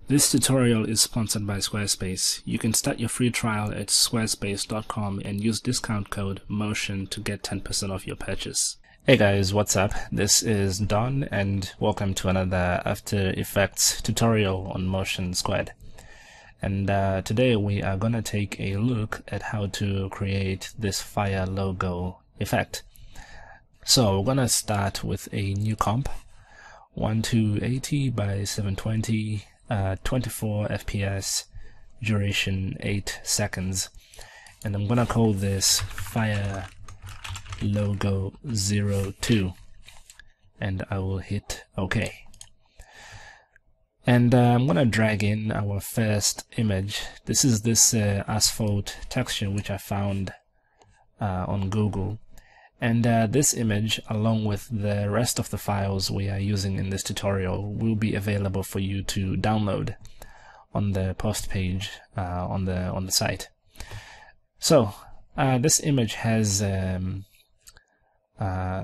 This tutorial is sponsored by Squarespace. You can start your free trial at squarespace.com and use discount code MOTION to get 10% off your purchase. Hey guys, what's up? This is Don and welcome to another After Effects tutorial on Motion Squared. And today we are going to take a look at how to create this fire logo effect. So we're going to start with a new comp, 1280 by 720, 24 FPS, duration 8 seconds, and I'm gonna call this fire logo 02, and I will hit OK. And I'm gonna drag in our first image. This is this asphalt texture which I found on Google. And this image, along with the rest of the files we are using in this tutorial, will be available for you to download on the post page on the site. So this image has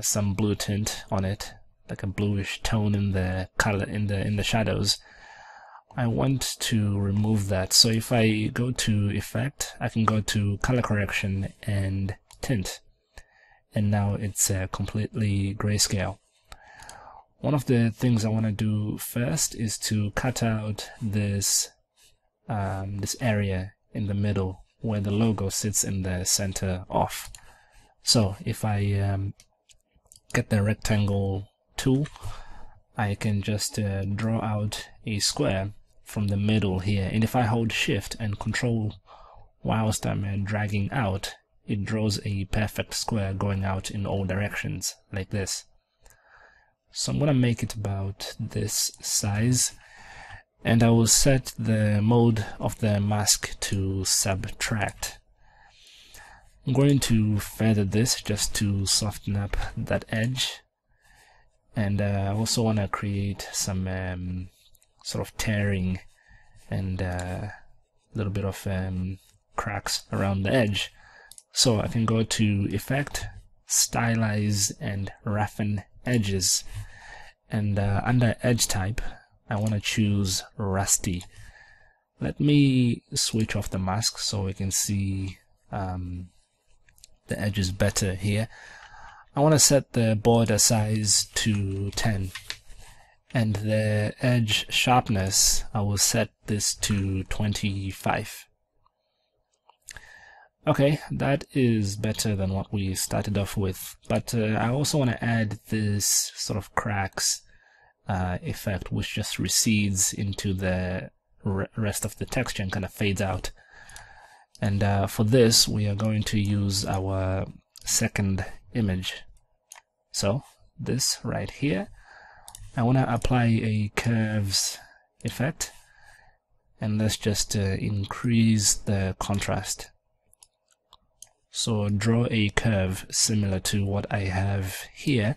some blue tint on it, like a bluish tone in the color in the shadows. I want to remove that. So if I go to Effect, I can go to Color Correction and Tint. And now it's completely grayscale. One of the things I want to do first is to cut out this this area in the middle where the logo sits in the center off. So if I get the rectangle tool, I can just draw out a square from the middle here, and if I hold Shift and Control whilst I'm dragging out, it draws a perfect square going out in all directions, like this. So I'm going to make it about this size, and I will set the mode of the mask to subtract. I'm going to feather this just to soften up that edge, and I also want to create some sort of tearing and a little bit of cracks around the edge. So I can go to Effect, Stylize, and Roughen Edges. And under Edge Type, I want to choose Rusty. Let me switch off the mask so we can see the edges better here. I want to set the border size to 10. And the edge sharpness, I will set this to 25. Okay, that is better than what we started off with, but I also want to add this sort of cracks effect, which just recedes into the rest of the texture and kind of fades out. And for this, we are going to use our second image. So this right here, I want to apply a curves effect, and let's just increase the contrast. So draw a curve similar to what I have here,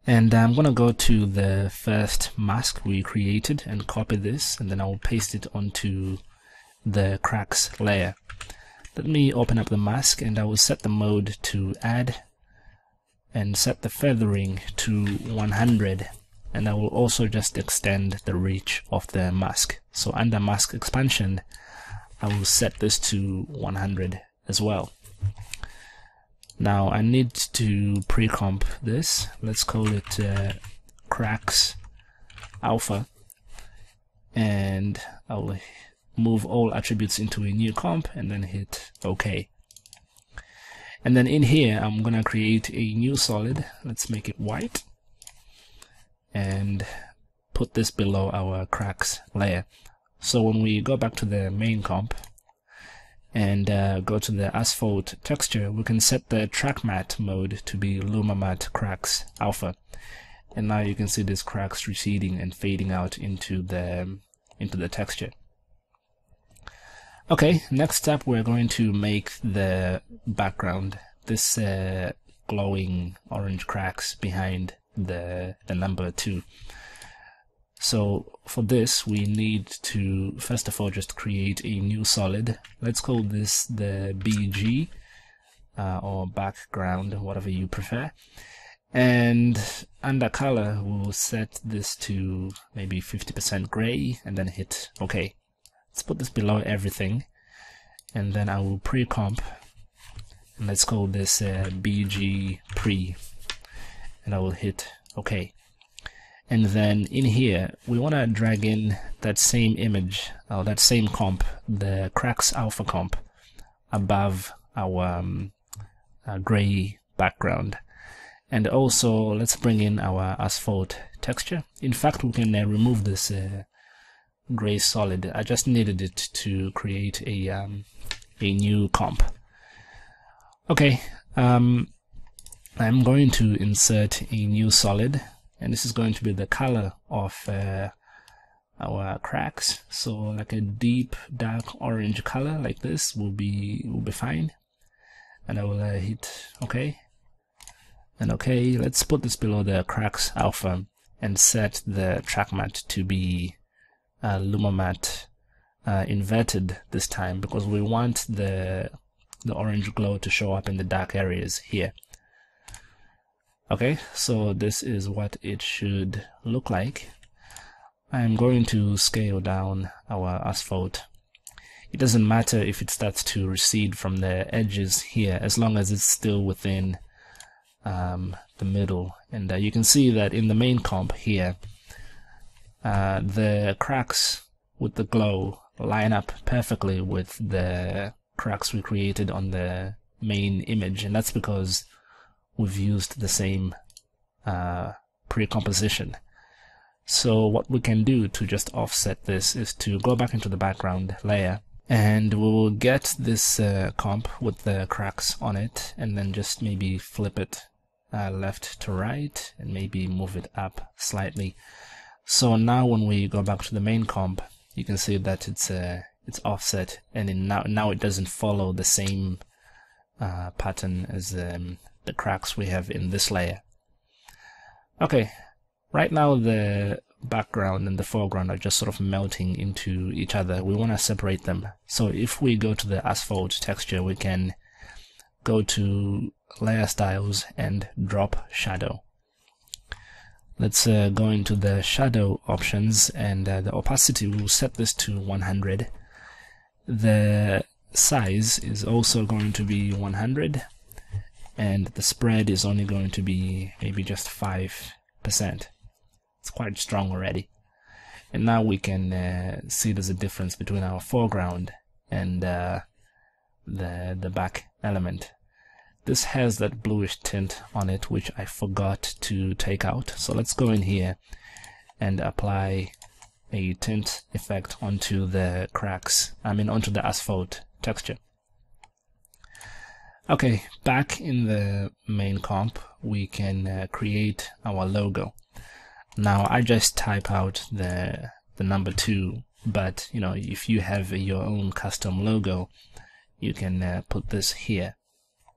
and I'm going to go to the first mask we created and copy this, and then I will paste it onto the cracks layer. Let me open up the mask, and I will set the mode to add and set the feathering to 100, and I will also just extend the reach of the mask. So under mask expansion, I will set this to 100 as well. Now I need to pre-comp this. Let's call it cracks alpha, and I'll move all attributes into a new comp and then hit OK. And then in here I'm gonna create a new solid. Let's make it white and put this below our cracks layer. So when we go back to the main comp and go to the asphalt texture, we can set the track matte mode to be Luma Matte Cracks Alpha. And now you can see these cracks receding and fading out into the texture. Okay, next up we're going to make the background, this glowing orange cracks behind the number 2. So for this, we need to first of all just create a new solid. Let's call this the BG or background, whatever you prefer. And under color, we'll set this to maybe 50% gray and then hit OK. Let's put this below everything, and then I will pre-comp, and let's call this BG pre, and I will hit OK. And then in here, we want to drag in that same image, or that same comp, the cracks alpha comp, above our gray background. And also, let's bring in our asphalt texture. In fact, we can remove this gray solid. I just needed it to create a new comp. Okay, I'm going to insert a new solid, and this is going to be the color of our cracks. So like a deep dark orange color like this will be fine. And I will hit OK. And OK, let's put this below the cracks alpha and set the track matte to be luma matte inverted this time, because we want the orange glow to show up in the dark areas here. Okay, so this is what it should look like. I'm going to scale down our asphalt. It doesn't matter if it starts to recede from the edges here, as long as it's still within the middle. And you can see that in the main comp here, the cracks with the glow line up perfectly with the cracks we created on the main image, and that's because we've used the same pre-composition. So what we can do to just offset this is to go back into the background layer, and we will get this comp with the cracks on it, and then just maybe flip it left to right and maybe move it up slightly. So now when we go back to the main comp, you can see that it's offset, and now it doesn't follow the same pattern as the cracks we have in this layer. Okay, right now the background and the foreground are just sort of melting into each other. We want to separate them. So if we go to the asphalt texture, we can go to layer styles and drop shadow. Let's go into the shadow options, and the opacity, we'll set this to 100. The size is also going to be 100, and the spread is only going to be maybe just 5%. It's quite strong already. And now we can see there's a difference between our foreground and the back element. This has that bluish tint on it, which I forgot to take out. So let's go in here and apply a tint effect onto the cracks, onto the asphalt texture. Okay, back in the main comp, we can create our logo. Now I just type out the number 2, but if you have your own custom logo, you can put this here.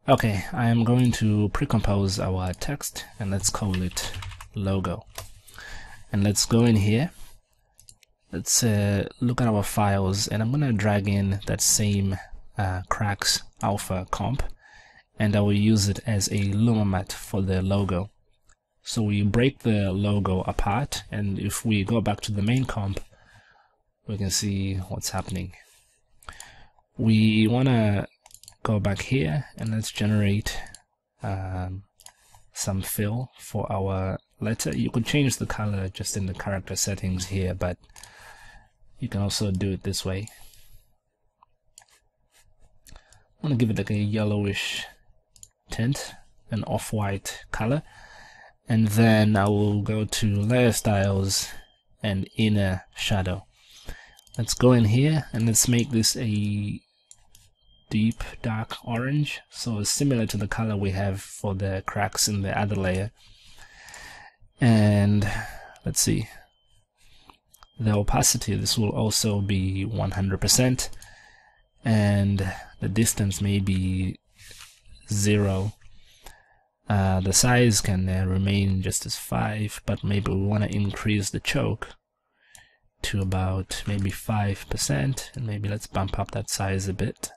Okay, I am going to pre-compose our text, and let's call it logo. And let's go in here. Let's look at our files, and I'm going to drag in that same cracks alpha comp, and I will use it as a luma matte for the logo. So we break the logo apart, and if we go back to the main comp, we can see what's happening. We want to go back here, and let's generate some fill for our letter. You could change the color just in the character settings here, but you can also do it this way. I want to give it like a yellowish tint, an off-white color, and then I will go to layer styles and inner shadow. Let's go in here and let's make this a deep dark orange, so similar to the color we have for the cracks in the other layer. And let's see, the opacity, this will also be 100%, and the distance may be 0. The size can remain just as 5, but maybe we want to increase the choke to about maybe 5%, and maybe let's bump up that size a bit.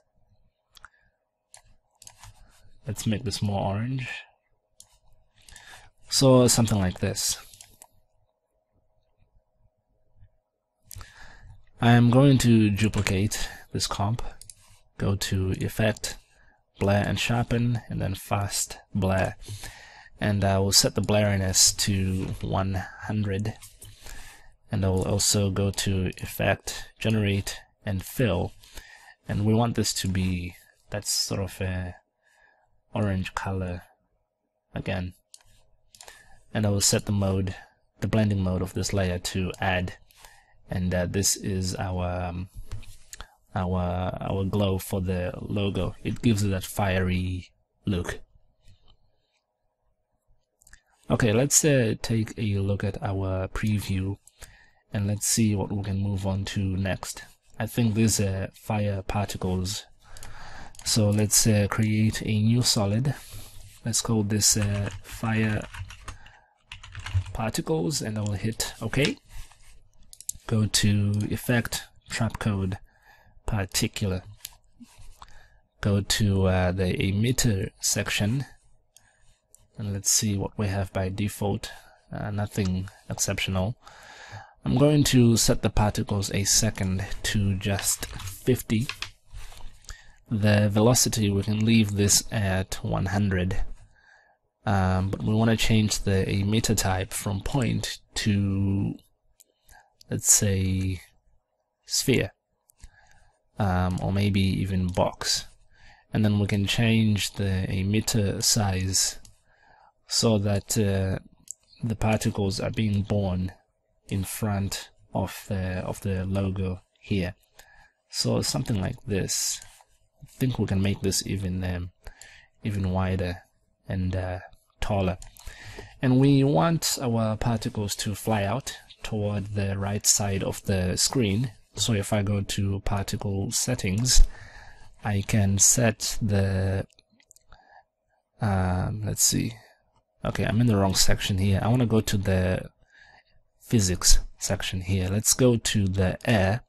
Let's make this more orange. So something like this. I'm going to duplicate this comp, go to Effect, Blur and Sharpen, and then Fast Blur. And I will set the blurriness to 100. And I will also go to Effect, Generate, and Fill. And we want this to be, that's sort of a orange color again. And I will set the mode, the blending mode of this layer to Add. And this is our glow for the logo. It gives it that fiery look. Okay, let's take a look at our preview and let's see what we can move on to next. I think these are fire particles. So let's create a new solid. Let's call this fire particles, and I will hit OK. Go to Effect, Trapcode, Particular. Go to the emitter section, and let's see what we have by default. Nothing exceptional. I'm going to set the particles a second to just 50. The velocity, we can leave this at 100. But we want to change the emitter type from point to, let's say, sphere, or maybe even box. And then we can change the emitter size so that the particles are being born in front of the logo here. So something like this. I think we can make this even wider and taller. And we want our particles to fly out toward the right side of the screen. So if I go to particle settings, I can set the let's see. Okay, I'm in the wrong section here. I want to go to the physics section here. Let's go to the air,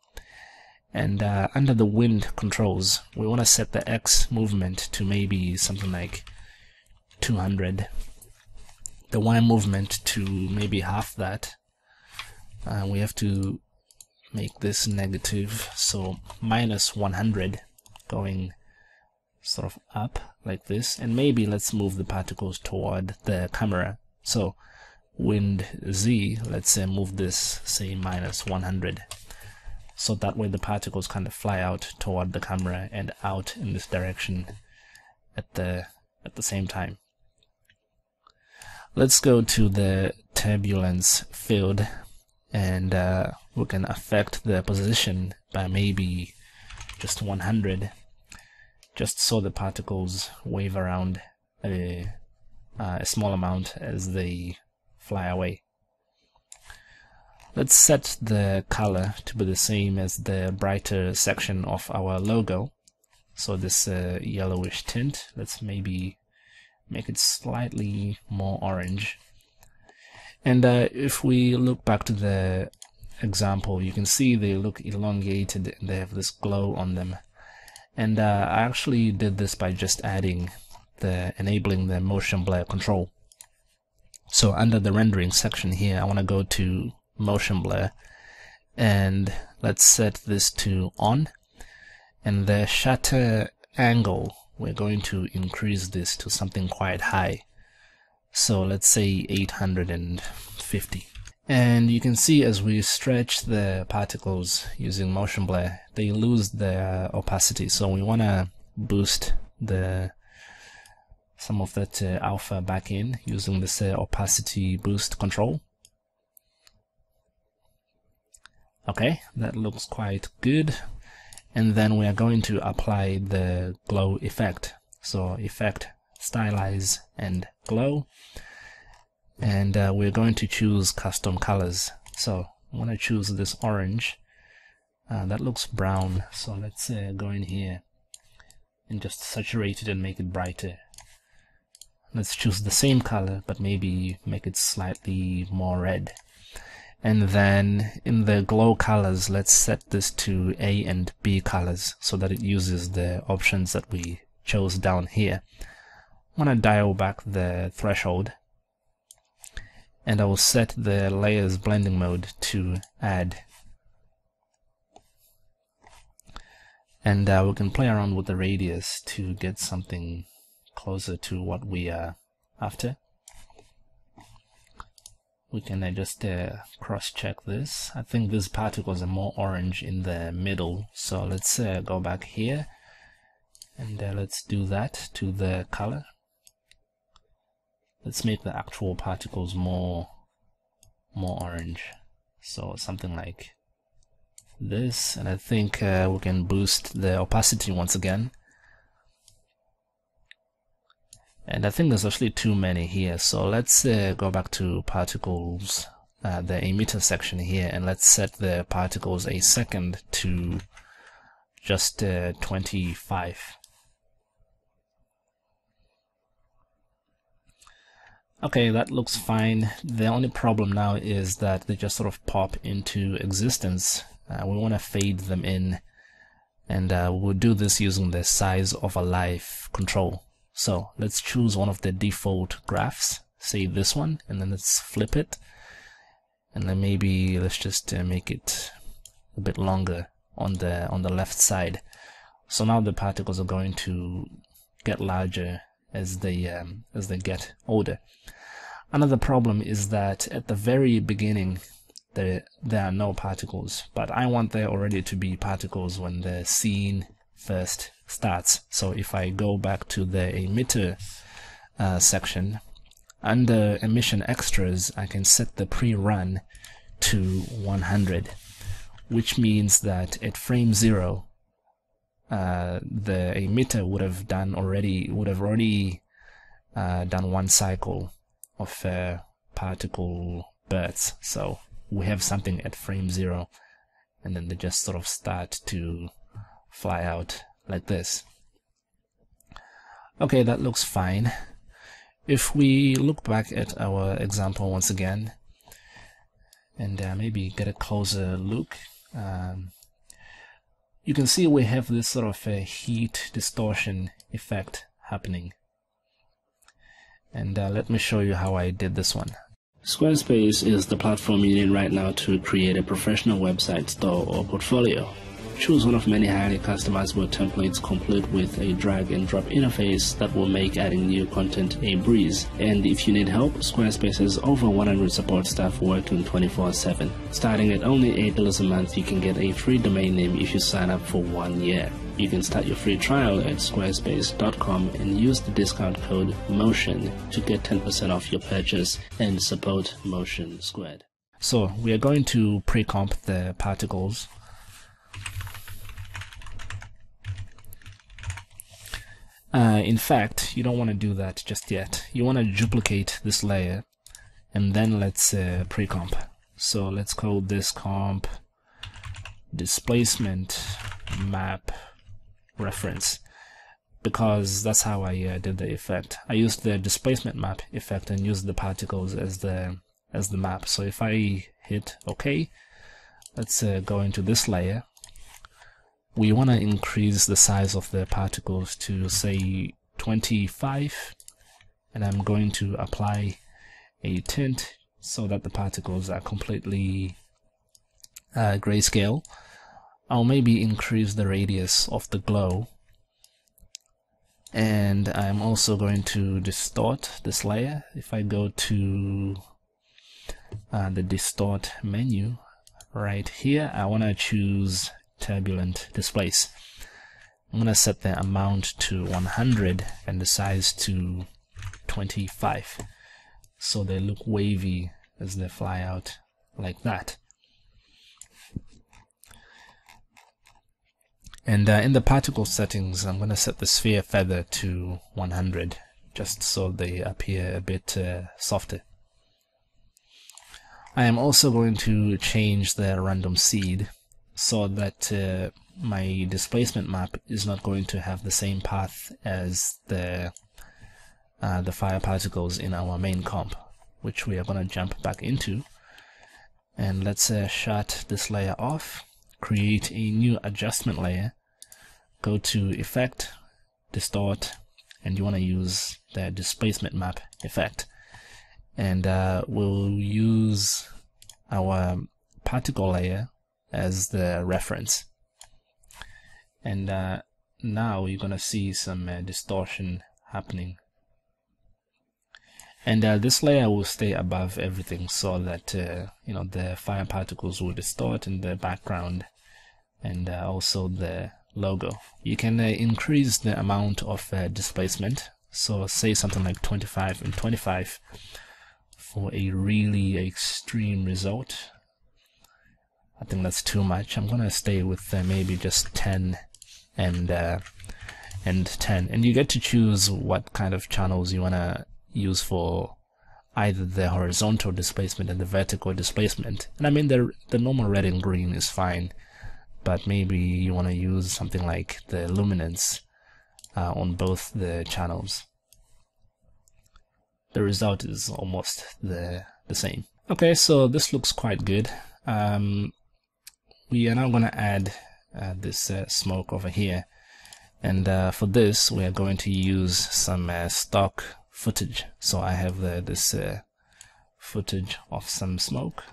and under the wind controls, we want to set the X movement to maybe something like 200. The Y movement to maybe half that. We have to make this negative, so minus 100, going sort of up like this. And maybe let's move the particles toward the camera. So wind Z, let's say move this, say minus 100. So that way the particles kind of fly out toward the camera and out in this direction at the same time. Let's go to the turbulence field, and we can affect the position by maybe just 100, just so the particles wave around a small amount as they fly away. Let's set the color to be the same as the brighter section of our logo. So this yellowish tint, let's maybe make it slightly more orange. And if we look back to the example, you can see they look elongated and they have this glow on them. And I actually did this by just adding enabling the motion blur control. So under the rendering section here, I want to go to motion blur, and let's set this to on, and the shutter angle, we're going to increase this to something quite high. So let's say 850. And you can see as we stretch the particles using motion blur, they lose their opacity. So we want to boost some of that alpha back in using this opacity boost control. Okay, that looks quite good. And then we are going to apply the glow effect. So effect, stylize, and glow. And we're going to choose custom colors. So I want to choose this orange. That looks brown. So let's go in here and just saturate it and make it brighter. Let's choose the same color, but maybe make it slightly more red. And then in the glow colors, let's set this to A and B colors so that it uses the options that we chose down here. I want to dial back the threshold and I will set the layers blending mode to add. And we can play around with the radius to get something closer to what we are after. We can just cross-check this. I think these particles are more orange in the middle, so let's go back here and let's do that to the color. Let's make the actual particles more orange, so something like this. And I think we can boost the opacity once again. And I think there's actually too many here, so let's go back to particles, the emitter section here, and let's set the particles a second to just 25. Okay, that looks fine. The only problem now is that they just sort of pop into existence. We want to fade them in, and we'll do this using the size of a life control. So let's choose one of the default graphs, say this one, and then let's flip it, and then maybe let's just make it a bit longer on the left side. So now the particles are going to get larger as they get older. Another problem is that at the very beginning there are no particles, but I want there already to be particles when the scene first starts. So if I go back to the emitter section, under emission extras I can set the pre-run to 100, which means that at frame 0 the emitter would have already done one cycle of particle bursts. So we have something at frame 0, and then they just sort of start to fly out like this. Okay, that looks fine. If we look back at our example once again and maybe get a closer look, you can see we have this sort of a heat distortion effect happening. And let me show you how I did this one. Squarespace is the platform you need right now to create a professional website, store, or portfolio. Choose one of many highly customizable templates complete with a drag and drop interface that will make adding new content a breeze. And if you need help, Squarespace has over 100 support staff working 24/7. Starting at only $8 a month, you can get a free domain name if you sign up for 1 year. You can start your free trial at squarespace.com and use the discount code MOTION to get 10% off your purchase and support Motion Squared. So we are going to pre-comp the particles. In fact, you don't want to do that just yet. You want to duplicate this layer and then let's pre-comp. So let's call this comp displacement map reference, because that's how I did the effect. I used the displacement map effect and used the particles as the map. So if I hit OK, let's go into this layer. We want to increase the size of the particles to say 25, and I'm going to apply a tint so that the particles are completely grayscale. I'll maybe increase the radius of the glow, and I'm also going to distort this layer. If I go to the distort menu right here, I want to choose turbulent displace. I'm going to set the amount to 100 and the size to 25, so they look wavy as they fly out like that. And in the particle settings, I'm going to set the sphere feather to 100 just so they appear a bit softer. I am also going to change the random seed so that my displacement map is not going to have the same path as the fire particles in our main comp, which we are going to jump back into. And let's shut this layer off, create a new adjustment layer, go to Effect, Distort, and you want to use the displacement map effect. and we'll use our particle layer as the reference. And now you're gonna see some distortion happening, and this layer will stay above everything so that you know, the fire particles will distort in the background, and also the logo. You can increase the amount of displacement, so say something like 25 and 25 for a really extreme result. I think that's too much. I'm gonna stay with maybe just 10 and 10, and you get to choose what kind of channels you wanna use for either the horizontal displacement and the vertical displacement. And I mean, the normal red and green is fine, but maybe you want to use something like the luminance on both the channels. The result is almost the same. Okay, so this looks quite good. We are now going to add this smoke over here, and for this we are going to use some stock footage. So I have this footage of some smoke.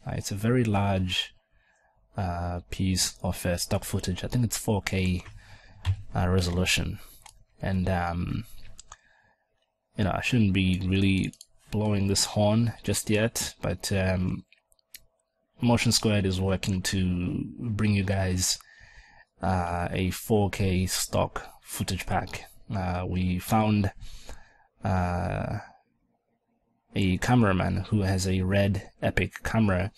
It's a very large piece of stock footage. I think it's 4K resolution, and you know, I shouldn't be really blowing this horn just yet, but Motion Squared is working to bring you guys a 4K stock footage pack. We found a cameraman who has a Red Epic camera,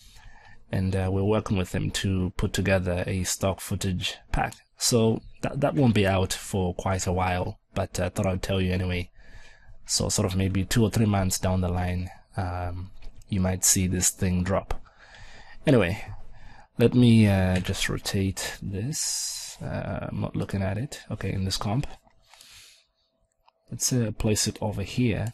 and we're working with him to put together a stock footage pack. So that won't be out for quite a while, but I thought I'd tell you anyway. So sort of maybe 2 or 3 months down the line, you might see this thing drop. Anyway, let me just rotate this. I'm not looking at it. Okay, in this comp. Let's place it over here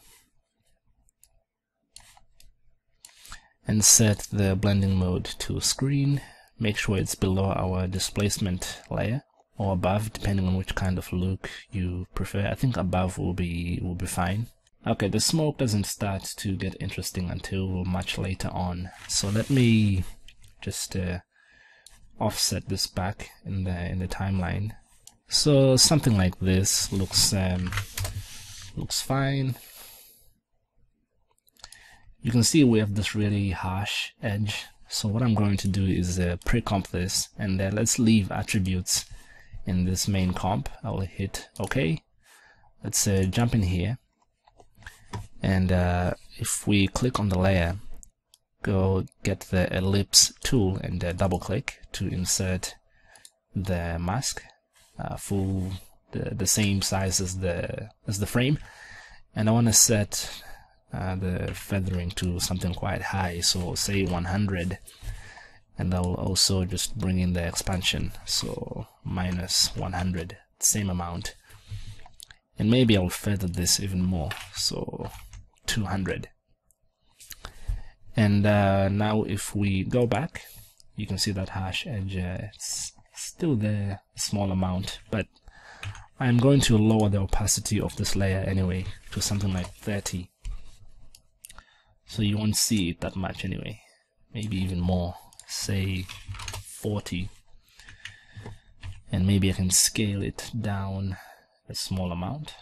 and set the blending mode to screen. Make sure it's below our displacement layer or above, depending on which kind of look you prefer. I think above will be fine. Okay, the smoke doesn't start to get interesting until much later on. So let me just offset this back in the timeline. So something like this looks fine. You can see we have this really harsh edge. So what I'm going to do is pre-comp this, and let's leave attributes in this main comp. I'll hit OK. Let's jump in here, and if we click on the layer, go get the ellipse tool and double click to insert the mask, full the same size as the frame, and I want to set the feathering to something quite high, so say 100, and I'll also just bring in the expansion, so minus 100, same amount, and maybe I'll feather this even more, so 200. And now if we go back, you can see that harsh edge, it's still there, a small amount, but I'm going to lower the opacity of this layer anyway to something like 30. So you won't see it that much anyway, maybe even more, say 40. And maybe I can scale it down a small amount.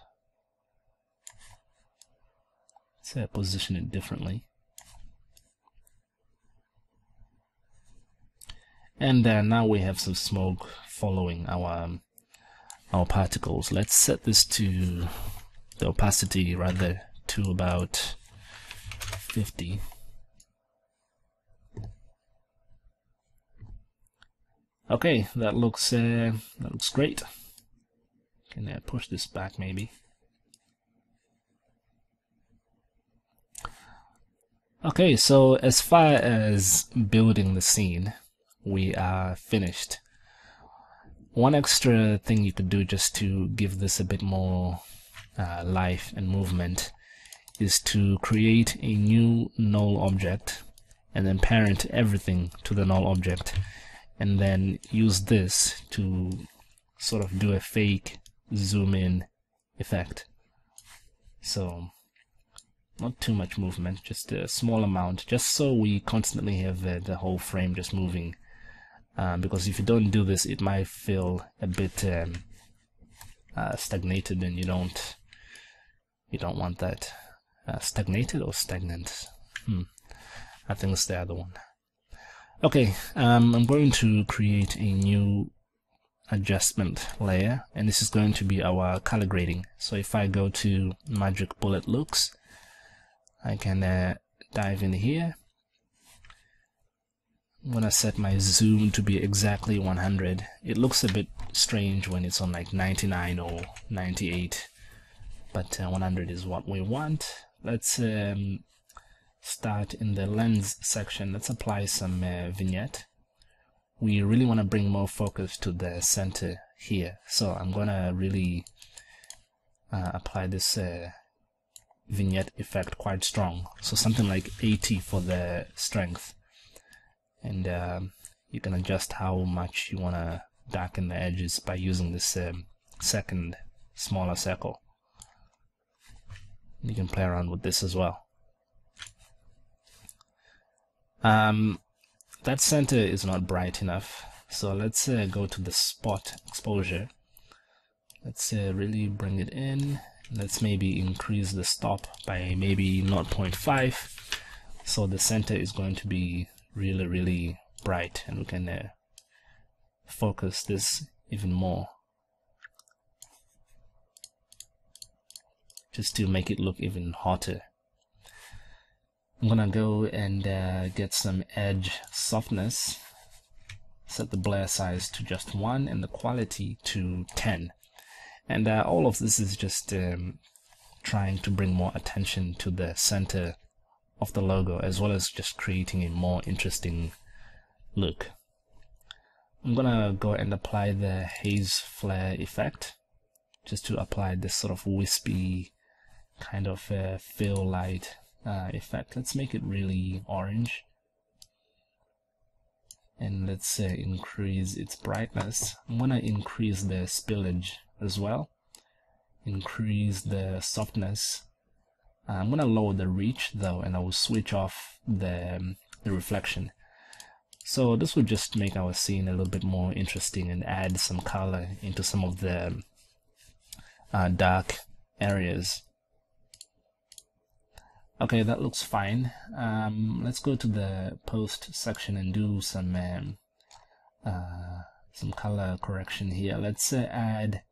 Let's position it differently. And now we have some smoke following our particles. Let's set this to the opacity rather to about 50. Okay, that looks great. Can push this back maybe. Okay, so as far as building the scene, we are finished. One extra thing you could do just to give this a bit more life and movement is to create a new null object and then parent everything to the null object, and then use this to sort of do a fake zoom in effect. So not too much movement, just a small amount, just so we constantly have the whole frame just moving. Because if you don't do this, it might feel a bit stagnated, and you don't want that. Stagnated or stagnant? I think it's the other one. Okay, I'm going to create a new adjustment layer, and this is going to be our color grading. So if I go to Magic Bullet Looks, I can dive in here. I'm gonna set my zoom to be exactly 100. It looks a bit strange when it's on like 99 or 98, but 100 is what we want. Let's start in the lens section. Let's apply some vignette. We really want to bring more focus to the center here, so I'm gonna really apply this vignette effect quite strong, so something like 80 for the strength, and you can adjust how much you want to darken the edges by using this second smaller circle. You can play around with this as well. That center is not bright enough, so let's go to the spot exposure. Let's really bring it in. Let's maybe increase the stop by maybe 0.5, so the center is going to be really bright, and we can focus this even more just to make it look even hotter. I'm gonna go and get some edge softness, set the blur size to just 1 and the quality to 10, and all of this is just trying to bring more attention to the center of the logo, as well as just creating a more interesting look. I'm gonna go and apply the haze flare effect, just to apply this sort of wispy kind of fill light effect. Let's make it really orange, and let's increase its brightness. I'm gonna increase the spillage as well, increase the softness. I'm gonna lower the reach though, and I will switch off the reflection. So this will just make our scene a little bit more interesting and add some color into some of the dark areas. Okay, that looks fine. Let's go to the post section and do some color correction here. Let's add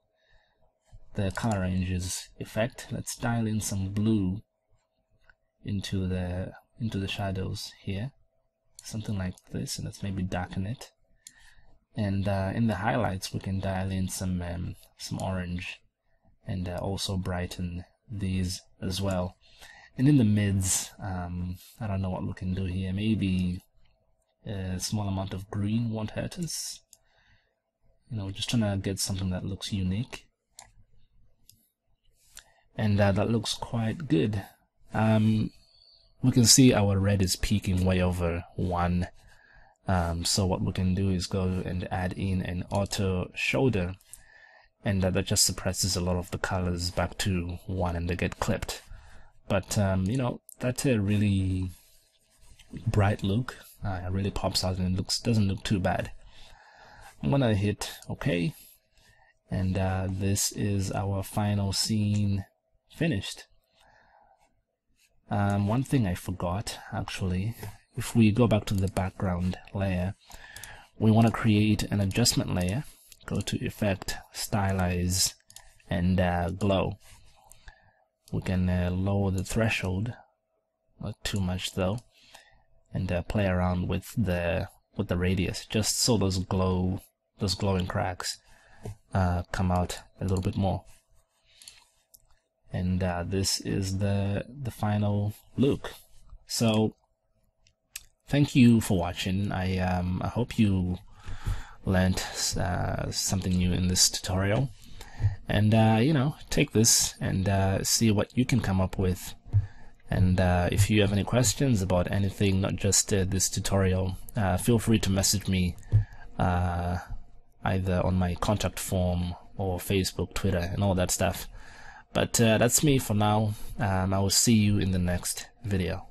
the color ranges effect. Let's dial in some blue into the shadows here, something like this, and let's maybe darken it. And in the highlights, we can dial in some orange, and also brighten these as well. And in the mids, I don't know what we can do here. Maybe a small amount of green won't hurt us. You know, just trying to get something that looks unique. And that looks quite good. We can see our red is peaking way over 1. So what we can do is go and add in an auto shoulder, and that just suppresses a lot of the colors back to 1, and they get clipped. But you know, that's a really bright look. It really pops out, and it doesn't look too bad. I'm gonna hit OK, and this is our final scene finished. One thing I forgot, actually, if we go back to the background layer, we want to create an adjustment layer. Go to Effect, Stylize, and Glow. We can lower the threshold, not too much though, and play around with the radius, just so those glowing cracks come out a little bit more. And this is the final look. So thank you for watching. I hope you learned something new in this tutorial, and you know, take this and see what you can come up with. And if you have any questions about anything, not just this tutorial, feel free to message me either on my contact form or Facebook, Twitter, and all that stuff. But that's me for now. I will see you in the next video.